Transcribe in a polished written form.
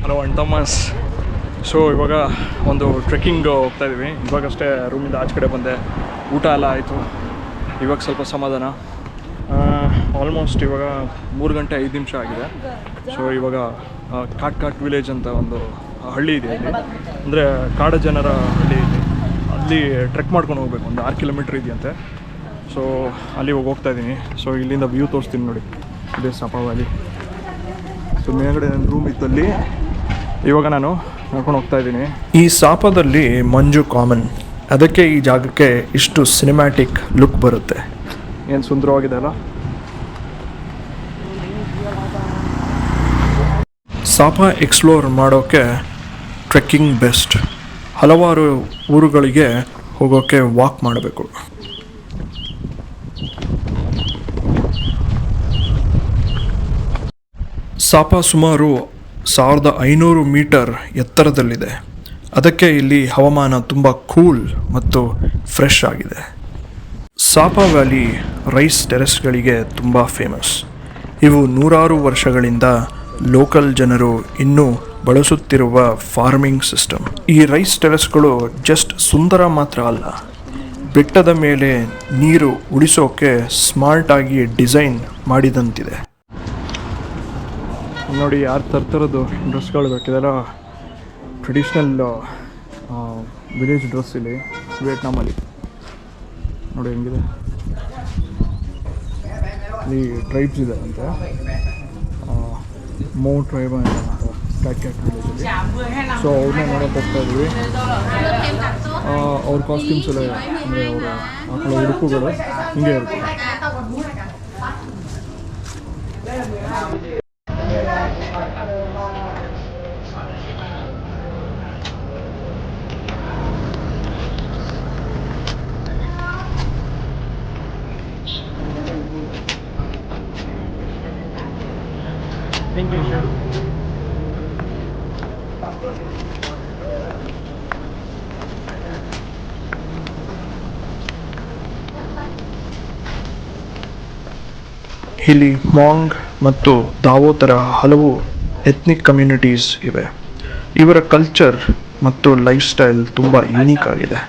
Hello ಅಣ್ಣ Thomas. So ಇವಾಗ ಒಂದು ಟ್ರೆಕ್ಕಿಂಗ್ ಹೋಗ್ತಾಯಿದ್ದೀವಿ. ಇವಾಗಷ್ಟೇ ರೂಮಿಂದ ಆಚೆ ಕಡೆ ಬಂದೆ, ಊಟ ಎಲ್ಲ ಆಯಿತು. ಇವಾಗ ಸ್ವಲ್ಪ ಸಮಾಧಾನ. ಆಲ್ಮೋಸ್ಟ್ ಇವಾಗ 3 ಗಂಟೆ 5 ನಿಮಿಷ ಆಗಿದೆ. ಸೊ ಇವಾಗ ಕಾಟ್ ವಿಲೇಜ್ ಅಂತ ಒಂದು ಹಳ್ಳಿ ಇದೆ ಇಲ್ಲಿ, ಅಂದರೆ ಕಾಡು ಜನರ ಹಳ್ಳಿ ಇಲ್ಲಿ. ಅಲ್ಲಿ ಟ್ರೆಕ್ ಮಾಡ್ಕೊಂಡು ಹೋಗ್ಬೇಕು, ಒಂದು 6 ಕಿಲೋಮೀಟ್ರ್ ಇದೆಯಂತೆ. ಸೊ ಅಲ್ಲಿ ಹೋಗ್ತಾಯಿದ್ದೀನಿ. ಸೊ ಇಲ್ಲಿಂದ ವ್ಯೂ ತೋರಿಸ್ತೀನಿ ನೋಡಿ, ಇದೇ ಸಾಪಾ ವ್ಯಾಲಿ. ಸೊ ಮೇಲ್ಗಡೆ ನನ್ನ ರೂಮ್ ಇದ್ದಲ್ಲಿ ಇವಾಗ ನಾನು ನೋಡ್ಕೊಂಡು ಹೋಗ್ತಾಯಿದ್ದೀನಿ. ಈ ಸಾಪಾದಲ್ಲಿ ಮಂಜು ಕಾಮನ್, ಅದಕ್ಕೆ ಈ ಜಾಗಕ್ಕೆ ಇಷ್ಟು ಸಿನಿಮ್ಯಾಟಿಕ್ ಲುಕ್ ಬರುತ್ತೆ. ಏನು ಸುಂದರವಾಗಿದೆ ಅಲ್ಲ. ಸಾಪಾ ಎಕ್ಸ್ಪ್ಲೋರ್ ಮಾಡೋಕ್ಕೆ ಟ್ರೆಕ್ಕಿಂಗ್ ಬೆಸ್ಟ್. ಹಲವಾರು ಊರುಗಳಿಗೆ ಹೋಗೋಕ್ಕೆ ವಾಕ್ ಮಾಡಬೇಕು. ಸಾಪಾ ಸುಮಾರು 1500 ಮೀಟರ್ ಎತ್ತರದಲ್ಲಿದೆ. ಅದಕ್ಕೆ ಇಲ್ಲಿ ಹವಾಮಾನ ತುಂಬ ಕೂಲ್ ಮತ್ತು ಫ್ರೆಶ್ ಆಗಿದೆ. ಸಾಪಾ ವ್ಯಾಲಿ ರೈಸ್ ಟೆರೆಸ್ಗಳಿಗೆ ತುಂಬ ಫೇಮಸ್. ಇವು ನೂರಾರು ವರ್ಷಗಳಿಂದ ಲೋಕಲ್ ಜನರು ಇನ್ನೂ ಬಳಸುತ್ತಿರುವ ಫಾರ್ಮಿಂಗ್ ಸಿಸ್ಟಮ್. ಈ ರೈಸ್ ಟೆರೆಸ್ಗಳು ಜಸ್ಟ್ ಸುಂದರ ಮಾತ್ರ ಅಲ್ಲ, ಬೆಟ್ಟದ ಮೇಲೆ ನೀರು ಉಳಿಸೋಕೆ ಸ್ಮಾರ್ಟಾಗಿ ಡಿಸೈನ್ ಮಾಡಿದಂತಿದೆ. ನೋಡಿ, ಯಾರು ತರ್ತರದ್ದು ಡ್ರೆಸ್ಗಳು ಬೇಕಿದೆಲ್ಲ ಟ್ರೆಡಿಷ್ನಲ್ ವಿಲೇಜ್ ಡ್ರೆಸ್ ಇಲ್ಲಿ ವಿಯೆಟ್ನಾಮಲ್ಲಿ. ನೋಡಿ ಹೆಂಗಿದೆ. ಇಲ್ಲಿ ಟ್ರೈಬ್ಸ್ ಇದೆ ಅಂತೆ, ಮೋ ಟ್ರೈಬ್ ಅಂತ ಕ್ಯಾಟ್ ವಿಲೇಜಲ್ಲಿ. ಸೊ ಅವ್ರನ್ನ ನೋಡೋಕೆ ಹೋಗ್ತಾ ಇದ್ವಿ. ಅವ್ರ ಕಾಸ್ಟ್ಯೂಮ್ಸ್ ಎಲ್ಲ, ಅಂದರೆ ಅವರ ಮಕ್ಕಳ ಉಡುಪುಗಳು ಹಿಂಗೆ ಇರುತ್ತೆ. ಇಲ್ಲಿ ಮಾಂಗ್ ಮತ್ತು ದಾವೋ ಥರ ಹಲವು ಎಥ್ನಿಕ್ ಕಮ್ಯುನಿಟೀಸ್ ಇವೆ. ಇವರ ಕಲ್ಚರ್ ಮತ್ತು ಲೈಫ್ ಸ್ಟೈಲ್ ತುಂಬ ಯುನೀಕ್ ಆಗಿದೆ.